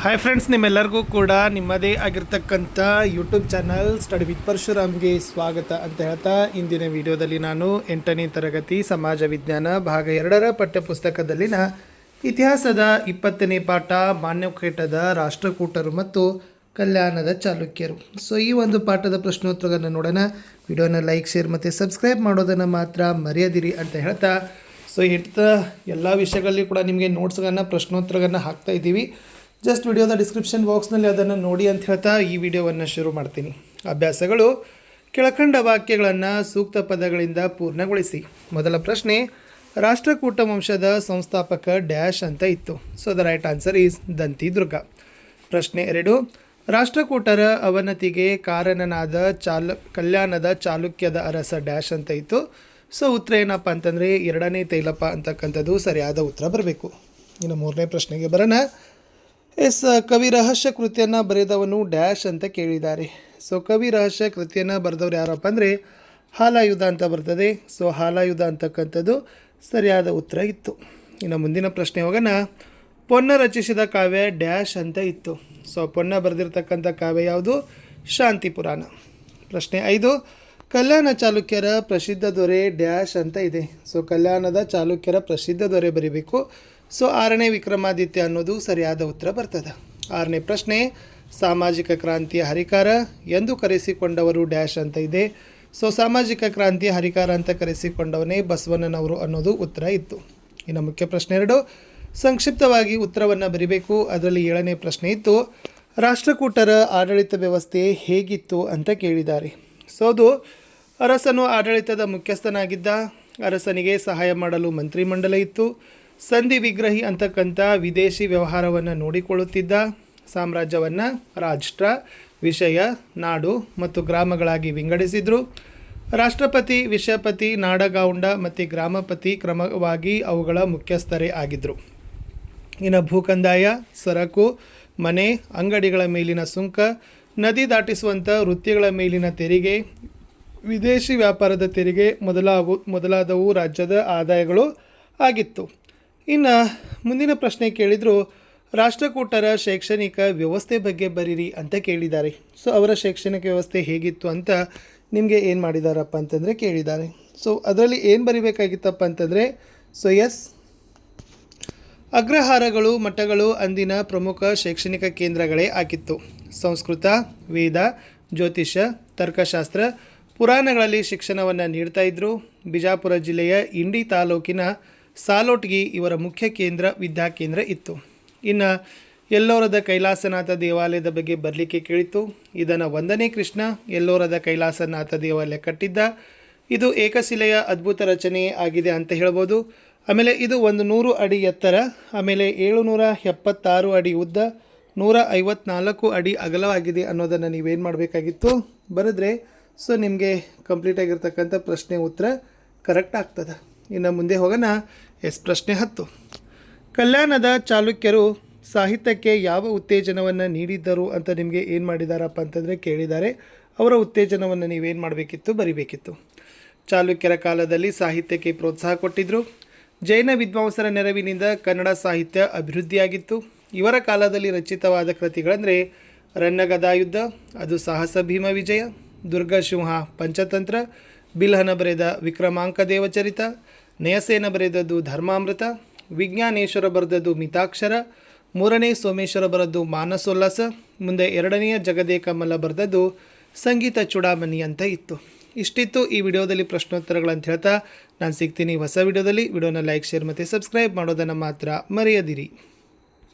Hi friends, ನಿಮ್ಮೆಲ್ಲರಿಗೂ ಕೂಡ ನಿಮ್ಮದೇ ಆಗಿರ್ತಕ್ಕಂಥ ಯೂಟ್ಯೂಬ್ ಚಾನಲ್ ಸ್ಟಡಿ ವಿತ್ ಪರಶುರಾಮ್ಗೆ ಸ್ವಾಗತ ಅಂತ ಹೇಳ್ತಾ, ಇಂದಿನ ವಿಡಿಯೋದಲ್ಲಿ ನಾನು 8ನೇ ತರಗತಿ ಸಮಾಜ ವಿಜ್ಞಾನ ಭಾಗ 2ರ ಪಠ್ಯಪುಸ್ತಕದಲ್ಲಿನ ಇತಿಹಾಸದ 20ನೇ ಪಾಠ ಮಾನ್ಯಕೇಟದ ರಾಷ್ಟ್ರಕೂಟರು ಮತ್ತು ಕಲ್ಯಾಣದ ಚಾಲುಕ್ಯರು. ಸೊ ಈ ಒಂದು ಪಾಠದ ಪ್ರಶ್ನೋತ್ತರಗಳನ್ನು ನೋಡೋಣ. ವಿಡಿಯೋನ ಲೈಕ್, ಶೇರ್ ಮತ್ತು ಸಬ್ಸ್ಕ್ರೈಬ್ ಮಾಡೋದನ್ನು ಮಾತ್ರ ಮರೆಯದಿರಿ ಅಂತ ಹೇಳ್ತಾ, ಸೊ ಎಲ್ಲ ವಿಷಯಗಳಲ್ಲಿ ಕೂಡ ನಿಮಗೆ ನೋಟ್ಸ್ಗಳನ್ನು ಪ್ರಶ್ನೋತ್ತರಗಳನ್ನು ಹಾಕ್ತಾ ಇದ್ದೀವಿ. ಜಸ್ಟ್ ವಿಡಿಯೋದ ಡಿಸ್ಕ್ರಿಪ್ಷನ್ ಬಾಕ್ಸ್ನಲ್ಲಿ ಅದನ್ನು ನೋಡಿ ಅಂತ ಹೇಳ್ತಾ ಈ ವಿಡಿಯೋವನ್ನು ಶುರು ಮಾಡ್ತೀನಿ. ಅಭ್ಯಾಸಗಳು: ಕೆಳಕಂಡ ವಾಕ್ಯಗಳನ್ನು ಸೂಕ್ತ ಪದಗಳಿಂದ ಪೂರ್ಣಗೊಳಿಸಿ. ಮೊದಲ ಪ್ರಶ್ನೆ, ರಾಷ್ಟ್ರಕೂಟ ವಂಶದ ಸಂಸ್ಥಾಪಕ ಡ್ಯಾಶ್ ಅಂತ ಇತ್ತು. So the right answer is Dantidurga. ಪ್ರಶ್ನೆ 2, ರಾಷ್ಟ್ರಕೂಟರ ಅವನತಿಗೆ ಕಾರಣನಾದ ಕಲ್ಯಾಣದ ಚಾಲುಕ್ಯದ ಅರಸ ಡ್ಯಾಶ್ ಅಂತ ಇತ್ತು. ಸೊ ಉತ್ತರ ಏನಪ್ಪ ಅಂತಂದರೆ 2ನೇ ತೈಲಪ ಅಂತಕ್ಕಂಥದ್ದು ಸರಿಯಾದ ಉತ್ತರ ಬರಬೇಕು. ಇನ್ನು 3ನೇ ಪ್ರಶ್ನೆಗೆ ಬರೋಣ. ಕವಿ ರಹಸ್ಯ ಕೃತಿಯನ್ನು ಬರೆದವನು ಡ್ಯಾಶ್ ಅಂತ ಕೇಳಿದ್ದಾರೆ. ಸೊ ಕವಿ ರಹಸ್ಯ ಕೃತಿಯನ್ನು ಬರೆದವ್ರು ಯಾರಪ್ಪ ಅಂದರೆ ಹಾಲಾಯುಧ ಅಂತ ಬರ್ತದೆ. ಸೊ ಹಾಲಾಯುಧ ಅಂತಕ್ಕಂಥದ್ದು ಸರಿಯಾದ ಉತ್ತರ ಇತ್ತು. ಇನ್ನು ಮುಂದಿನ ಪ್ರಶ್ನೆ ಹೋಗೋಣ. ಪೊನ್ನ ರಚಿಸಿದ ಕಾವ್ಯ ಡ್ಯಾಶ್ ಅಂತ ಇತ್ತು. ಸೊ ಪೊನ್ನ ಬರೆದಿರ್ತಕ್ಕಂಥ ಕಾವ್ಯ ಯಾವುದು? ಶಾಂತಿ ಪುರಾಣ. ಪ್ರಶ್ನೆ 5, ಕಲ್ಯಾಣ ಚಾಲುಕ್ಯರ ಪ್ರಸಿದ್ಧ ದೊರೆ ಡ್ಯಾಶ್ ಅಂತ ಇದೆ. ಸೊ ಕಲ್ಯಾಣದ ಚಾಲುಕ್ಯರ ಪ್ರಸಿದ್ಧ ದೊರೆ ಬರೀಬೇಕು. ಸೊ 6ನೇ ವಿಕ್ರಮಾದಿತ್ಯ ಅನ್ನೋದು ಸರಿಯಾದ ಉತ್ತರ ಬರ್ತದೆ. 6ನೇ ಪ್ರಶ್ನೆ, ಸಾಮಾಜಿಕ ಕ್ರಾಂತಿಯ ಹರಿಕಾರ ಎಂದು ಕರೆಸಿಕೊಂಡವರು ಡ್ಯಾಶ್ ಅಂತ ಇದೆ. ಸೊ ಸಾಮಾಜಿಕ ಕ್ರಾಂತಿಯ ಹರಿಕಾರ ಅಂತ ಕರೆಸಿಕೊಂಡವನೇ ಬಸವಣ್ಣನವರು ಅನ್ನೋದು ಉತ್ತರ ಇತ್ತು. ಇನ್ನು ಮುಖ್ಯ ಪ್ರಶ್ನೆ 2, ಸಂಕ್ಷಿಪ್ತವಾಗಿ ಉತ್ತರವನ್ನು ಬರೀಬೇಕು. ಅದರಲ್ಲಿ 7ನೇ ಪ್ರಶ್ನೆ ಇತ್ತು, ರಾಷ್ಟ್ರಕೂಟರ ಆಡಳಿತ ವ್ಯವಸ್ಥೆ ಹೇಗಿತ್ತು ಅಂತ ಕೇಳಿದ್ದಾರೆ. ಸೊ ಅದು ಅರಸನು ಆಡಳಿತದ ಮುಖ್ಯಸ್ಥನಾಗಿದ್ದ. ಅರಸನಿಗೆ ಸಹಾಯ ಮಾಡಲು ಮಂತ್ರಿಮಂಡಲ ಇತ್ತು. ಸಂಧಿ ವಿಗ್ರಹಿ ಅಂತಕ್ಕಂಥ ವಿದೇಶಿ ವ್ಯವಹಾರವನ್ನು ನೋಡಿಕೊಳ್ಳುತ್ತಿದ್ದ. ಸಾಮ್ರಾಜ್ಯವನ್ನು ರಾಷ್ಟ್ರ, ವಿಷಯ, ನಾಡು ಮತ್ತು ಗ್ರಾಮಗಳಾಗಿ ವಿಂಗಡಿಸಿದರು. ರಾಷ್ಟ್ರಪತಿ, ವಿಷಯಪತಿ, ನಾಡಗೌಂಡ ಮತ್ತು ಗ್ರಾಮಪತಿ ಕ್ರಮವಾಗಿ ಅವುಗಳ ಮುಖ್ಯಸ್ಥರೇ ಆಗಿದ್ದರು. ಇನ್ನು ಭೂಕಂದಾಯ, ಸರಕು, ಮನೆ, ಅಂಗಡಿಗಳ ಮೇಲಿನ ಸುಂಕ, ನದಿ ದಾಟಿಸುವಂಥ ವೃತ್ತಿಗಳ ಮೇಲಿನ ತೆರಿಗೆ, ವಿದೇಶಿ ವ್ಯಾಪಾರದ ತೆರಿಗೆ ಮೊದಲಾದವು ರಾಜ್ಯದ ಆದಾಯಗಳು ಆಗಿತ್ತು. ಇನ್ನು ಮುಂದಿನ ಪ್ರಶ್ನೆ ಕೇಳಿದರು, ರಾಷ್ಟ್ರಕೂಟರ ಶೈಕ್ಷಣಿಕ ವ್ಯವಸ್ಥೆ ಬಗ್ಗೆ ಬರೀರಿ ಅಂತ ಕೇಳಿದ್ದಾರೆ. ಸೊ ಅವರ ಶೈಕ್ಷಣಿಕ ವ್ಯವಸ್ಥೆ ಹೇಗಿತ್ತು ಅಂತ ನಿಮಗೆ ಏನು ಮಾಡಿದಾರಪ್ಪ ಅಂತಂದರೆ ಕೇಳಿದ್ದಾರೆ. ಸೊ ಅದರಲ್ಲಿ ಏನು ಬರಿಬೇಕಾಗಿತ್ತಪ್ಪ ಅಂತಂದರೆ, ಸೊ ಅಗ್ರಹಾರಗಳು, ಮಠಗಳು ಅಂದಿನ ಪ್ರಮುಖ ಶೈಕ್ಷಣಿಕ ಕೇಂದ್ರಗಳೇ ಆಗಿತ್ತು. ಸಂಸ್ಕೃತ, ವೇದ, ಜ್ಯೋತಿಷ್ಯ, ತರ್ಕಶಾಸ್ತ್ರ, ಪುರಾಣಗಳಲ್ಲಿ ಶಿಕ್ಷಣವನ್ನು ನೀಡ್ತಾ ಇದ್ದರು. ಬಿಜಾಪುರ ಜಿಲ್ಲೆಯ ಇಂಡಿ ತಾಲೂಕಿನ ಸಾಲೋಟ್ಗಿ ಇವರ ಮುಖ್ಯ ವಿದ್ಯಾಕೇಂದ್ರ ಇತ್ತು. ಇನ್ನು ಎಲ್ಲೋರದ ಕೈಲಾಸನಾಥ ದೇವಾಲಯದ ಬಗ್ಗೆ ಬರಲಿಕ್ಕೆ ಕೇಳಿತ್ತು. ಇದನ್ನು 1ನೇ ಕೃಷ್ಣ ಎಲ್ಲೋರದ ಕೈಲಾಸನಾಥ ದೇವಾಲಯ ಕಟ್ಟಿದ್ದ. ಇದು ಏಕಶಿಲೆಯ ಅದ್ಭುತ ರಚನೆ ಆಗಿದೆ ಅಂತ ಹೇಳ್ಬೋದು. ಆಮೇಲೆ ಇದು 100 ಅಡಿ ಎತ್ತರ, ಆಮೇಲೆ 776 ಅಡಿ ಉದ್ದ, 154 ಅಡಿ ಅಗಲವಾಗಿದೆ ಅನ್ನೋದನ್ನು ನೀವೇನು ಮಾಡಬೇಕಾಗಿತ್ತು ಬರೆದ್ರೆ ಸೊ ನಿಮಗೆ ಕಂಪ್ಲೀಟ್ ಆಗಿರ್ತಕ್ಕಂಥ ಪ್ರಶ್ನೆ ಉತ್ತರ ಕರೆಕ್ಟ್ ಆಗ್ತದೆ. ಇನ್ನು ಮುಂದೆ ಹೋಗೋಣ. ಪ್ರಶ್ನೆ 10, ಕಲ್ಯಾಣದ ಚಾಲುಕ್ಯರು ಸಾಹಿತ್ಯಕ್ಕೆ ಯಾವ ಉತ್ತೇಜನವನ್ನು ನೀಡಿದ್ದರು ಅಂತ ನಿಮಗೆ ಏನು ಮಾಡಿದಾರಪ್ಪ ಅಂತಂದರೆ ಕೇಳಿದ್ದಾರೆ. ಅವರ ಉತ್ತೇಜನವನ್ನು ನೀವೇನು ಮಾಡಬೇಕಿತ್ತು ಬರಿಬೇಕಿತ್ತು. ಚಾಲುಕ್ಯರ ಕಾಲದಲ್ಲಿ ಸಾಹಿತ್ಯಕ್ಕೆ ಪ್ರೋತ್ಸಾಹ ಕೊಟ್ಟಿದ್ದರು. ಜೈನ ವಿದ್ವಾಂಸರ ನೆರವಿನಿಂದ ಕನ್ನಡ ಸಾಹಿತ್ಯ ಅಭಿವೃದ್ಧಿಯಾಗಿತ್ತು. ಇವರ ಕಾಲದಲ್ಲಿ ರಚಿತವಾದ ಕೃತಿಗಳಂದರೆ ರನ್ನಗದಾಯುದ್ಧ, ಅದು ಸಾಹಸ ಭೀಮ ವಿಜಯ, ದುರ್ಗಸಿಂಹ ಪಂಚತಂತ್ರ, ಬಿಲ್ಹನ ಬರೆದ ವಿಕ್ರಮಾಂಕ ದೇವಚರಿತ, ನಯಸೇನ ಬರೆದದ್ದು ಧರ್ಮಾಮೃತ, ವಿಜ್ಞಾನೇಶ್ವರ ಬರೆದದ್ದು ಮಿತಾಕ್ಷರ, 3ನೇ ಸೋಮೇಶ್ವರ ಬರೆದು ಮಾನಸೋಲ್ಲಾಸ, ಮುಂದೆ 2ನೆಯ ಜಗದೇ ಕಮಲ ಬರೆದದ್ದು ಸಂಗೀತ ಚೂಡಾಮಣಿ ಅಂತ ಇತ್ತು. ಇಷ್ಟಿತ್ತು ಈ ವಿಡಿಯೋದಲ್ಲಿ ಪ್ರಶ್ನೋತ್ತರಗಳಂತ ಹೇಳ್ತಾ ನಾನು ಸಿಗ್ತೀನಿ ಹೊಸ ವಿಡಿಯೋದಲ್ಲಿ. ವಿಡಿಯೋನ ಲೈಕ್, ಶೇರ್ ಮತ್ತು ಸಬ್ಸ್ಕ್ರೈಬ್ ಮಾಡೋದನ್ನು ಮಾತ್ರ ಮರೆಯದಿರಿ.